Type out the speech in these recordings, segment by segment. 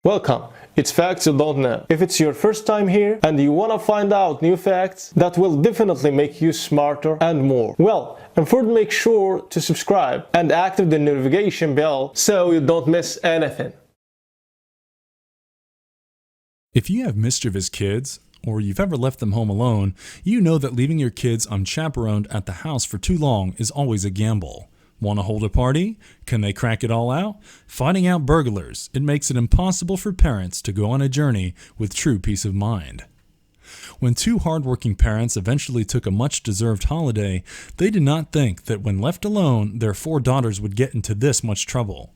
Welcome. It's Facts You Don't Know. If it's your first time here and you want to find out new facts that will definitely make you smarter and more, and first make sure to subscribe and activate the notification bell so you don't miss anything. If you have mischievous kids, or you've ever left them home alone, you know that leaving your kids unchaperoned at the house for too long is always a gamble. Want to hold a party? Can they crack it all out? Finding out burglars, it makes it impossible for parents to go on a journey with true peace of mind. When two hardworking parents eventually took a much-deserved holiday, they did not think that when left alone, their 4 daughters would get into this much trouble.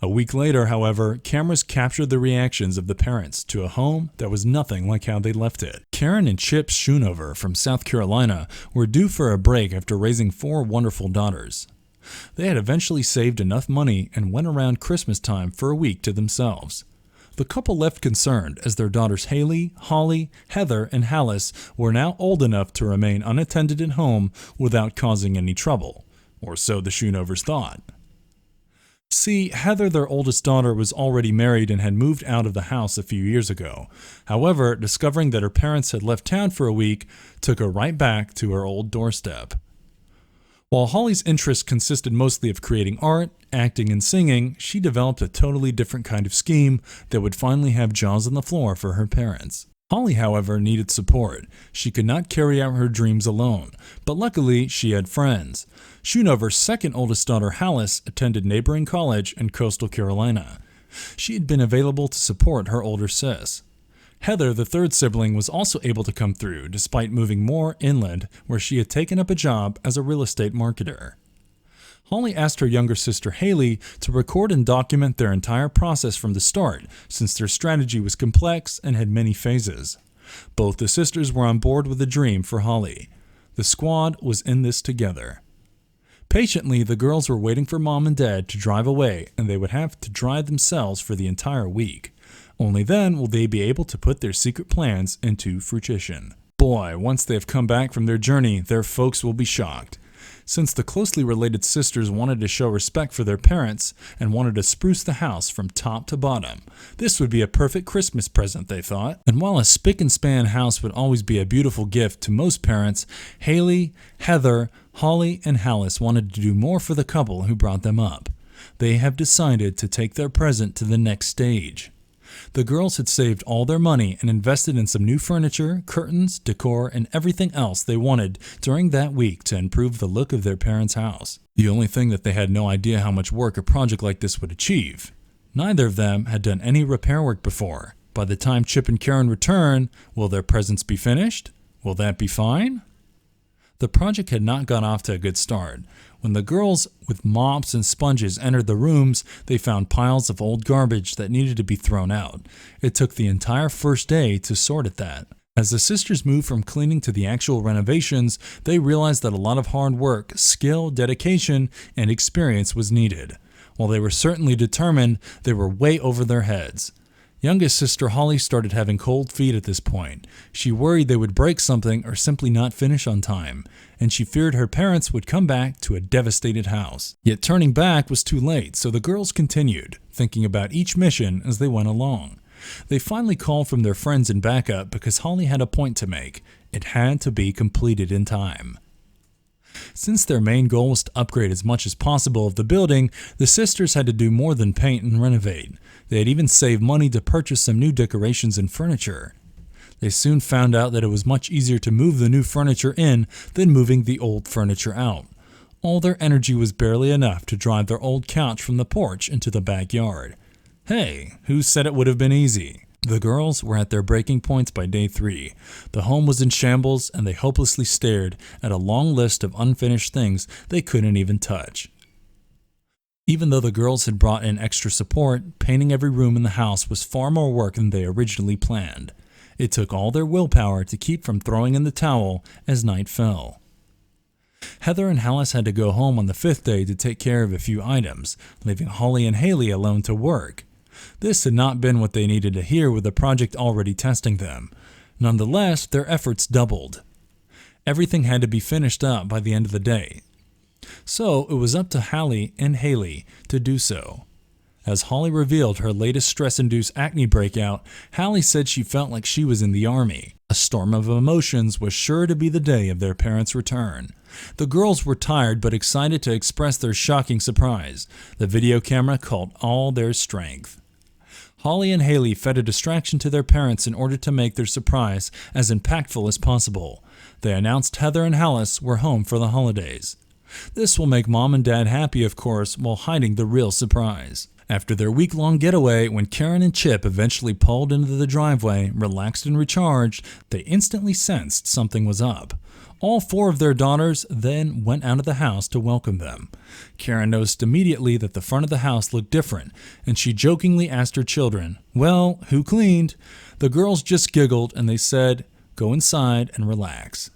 A week later, however, cameras captured the reactions of the parents to a home that was nothing like how they left it. Karen and Chip Schoonover from South Carolina were due for a break after raising 4 wonderful daughters. They had eventually saved enough money and went around Christmas time for a week to themselves. The couple left concerned as their daughters Haley, Holly, Heather, and Hallis were now old enough to remain unattended at home without causing any trouble, or so the Schoonovers thought. See, Heather, their oldest daughter, was already married and had moved out of the house a few years ago. However, discovering that her parents had left town for a week took her right back to her old doorstep. While Holly's interest consisted mostly of creating art, acting, and singing, she developed a totally different kind of scheme that would finally have jaws on the floor for her parents. Holly, however, needed support. She could not carry out her dreams alone, but luckily she had friends. Schoonover's second oldest daughter, Hallis, attended neighboring college in coastal Carolina. She had been available to support her older sis. Heather, the third sibling, was also able to come through despite moving more inland, where she had taken up a job as a real estate marketer. Holly asked her younger sister Haley to record and document their entire process from the start, since their strategy was complex and had many phases. Both the sisters were on board with the dream for Holly. The squad was in this together. Patiently, the girls were waiting for Mom and Dad to drive away, and they would have to drive themselves for the entire week. Only then will they be able to put their secret plans into fruition. Boy, once they have come back from their journey, their folks will be shocked. Since the closely related sisters wanted to show respect for their parents and wanted to spruce the house from top to bottom, this would be a perfect Christmas present, they thought. And while a spick-and-span house would always be a beautiful gift to most parents, Haley, Heather, Holly, and Hallis wanted to do more for the couple who brought them up. They have decided to take their present to the next stage. The girls had saved all their money and invested in some new furniture, curtains, decor, and everything else they wanted during that week to improve the look of their parents' house. The only thing that they had no idea how much work a project like this would achieve. Neither of them had done any repair work before. By the time Chip and Karen return, will their presents be finished? Will that be fine? The project had not got off to a good start. When the girls with mops and sponges entered the rooms, they found piles of old garbage that needed to be thrown out. It took the entire first day to sort at that. As the sisters moved from cleaning to the actual renovations, they realized that a lot of hard work, skill, dedication, and experience was needed. While they were certainly determined, they were way over their heads. Youngest sister Holly started having cold feet at this point. She worried they would break something or simply not finish on time, and she feared her parents would come back to a devastated house. Yet turning back was too late, so the girls continued, thinking about each mission as they went along. They finally called from their friends in backup because Holly had a point to make. It had to be completed in time. Since their main goal was to upgrade as much as possible of the building, the sisters had to do more than paint and renovate. They had even saved money to purchase some new decorations and furniture. They soon found out that it was much easier to move the new furniture in than moving the old furniture out. All their energy was barely enough to drive their old couch from the porch into the backyard. Hey, who said it would have been easy? The girls were at their breaking points by day 3. The home was in shambles, and they hopelessly stared at a long list of unfinished things they couldn't even touch. Even though the girls had brought in extra support, painting every room in the house was far more work than they originally planned. It took all their willpower to keep from throwing in the towel as night fell. Heather and Hallis had to go home on the 5th day to take care of a few items, leaving Holly and Haley alone to work. This had not been what they needed to hear with the project already testing them. Nonetheless, their efforts doubled. Everything had to be finished up by the end of the day. So it was up to Hallie and Haley to do so. As Holly revealed her latest stress-induced acne breakout, Hallie said she felt like she was in the army. A storm of emotions was sure to be the day of their parents' return. The girls were tired but excited to express their shocking surprise. The video camera called all their strength. Holly and Haley fed a distraction to their parents in order to make their surprise as impactful as possible. They announced Heather and Hallis were home for the holidays. This will make Mom and Dad happy, of course, while hiding the real surprise. After their week-long getaway, when Karen and Chip eventually pulled into the driveway, relaxed and recharged, they instantly sensed something was up. All 4 of their daughters then went out of the house to welcome them. Karen noticed immediately that the front of the house looked different, and she jokingly asked her children, "Well, who cleaned?" The girls just giggled and they said, "Go inside and relax."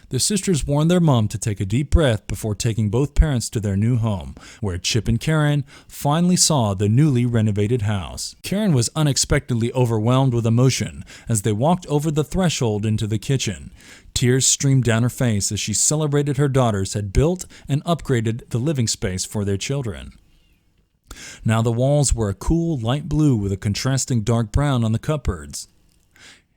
The sisters warned their mom to take a deep breath before taking both parents to their new home, where Chip and Karen finally saw the newly renovated house. Karen was unexpectedly overwhelmed with emotion as they walked over the threshold into the kitchen. Tears streamed down her face as she celebrated her daughters had built and upgraded the living space for their children. Now the walls were a cool light blue with a contrasting dark brown on the cupboards.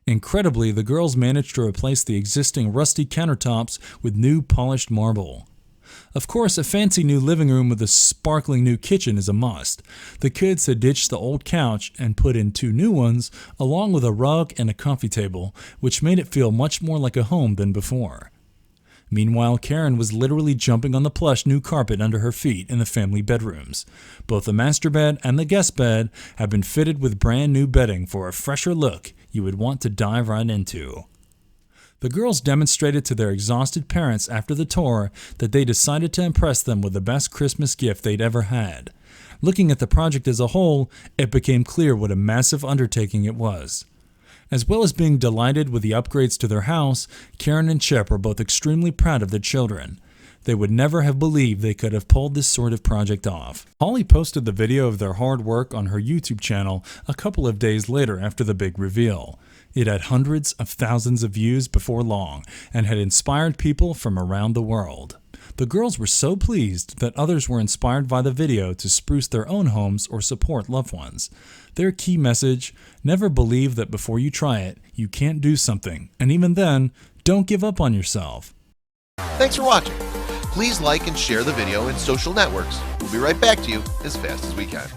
Incredibly, the girls managed to replace the existing rusty countertops with new polished marble. Of course, a fancy new living room with a sparkling new kitchen is a must. The kids had ditched the old couch and put in 2 new ones, along with a rug and a coffee table, which made it feel much more like a home than before. Meanwhile, Karen was literally jumping on the plush new carpet under her feet in the family bedrooms. Both the master bed and the guest bed have been fitted with brand new bedding for a fresher look you would want to dive right into. The girls demonstrated to their exhausted parents after the tour that they decided to impress them with the best Christmas gift they'd ever had. Looking at the project as a whole, it became clear what a massive undertaking it was. As well as being delighted with the upgrades to their house, Karen and Chip were both extremely proud of their children. They would never have believed they could have pulled this sort of project off. Holly posted the video of their hard work on her YouTube channel a couple of days later after the big reveal. It had hundreds of thousands of views before long and had inspired people from around the world. The girls were so pleased that others were inspired by the video to spruce their own homes or support loved ones. Their key message: never believe that before you try it, you can't do something, and even then, don't give up on yourself. Thanks for watching. Please like and share the video in social networks. We'll be right back to you as fast as we can.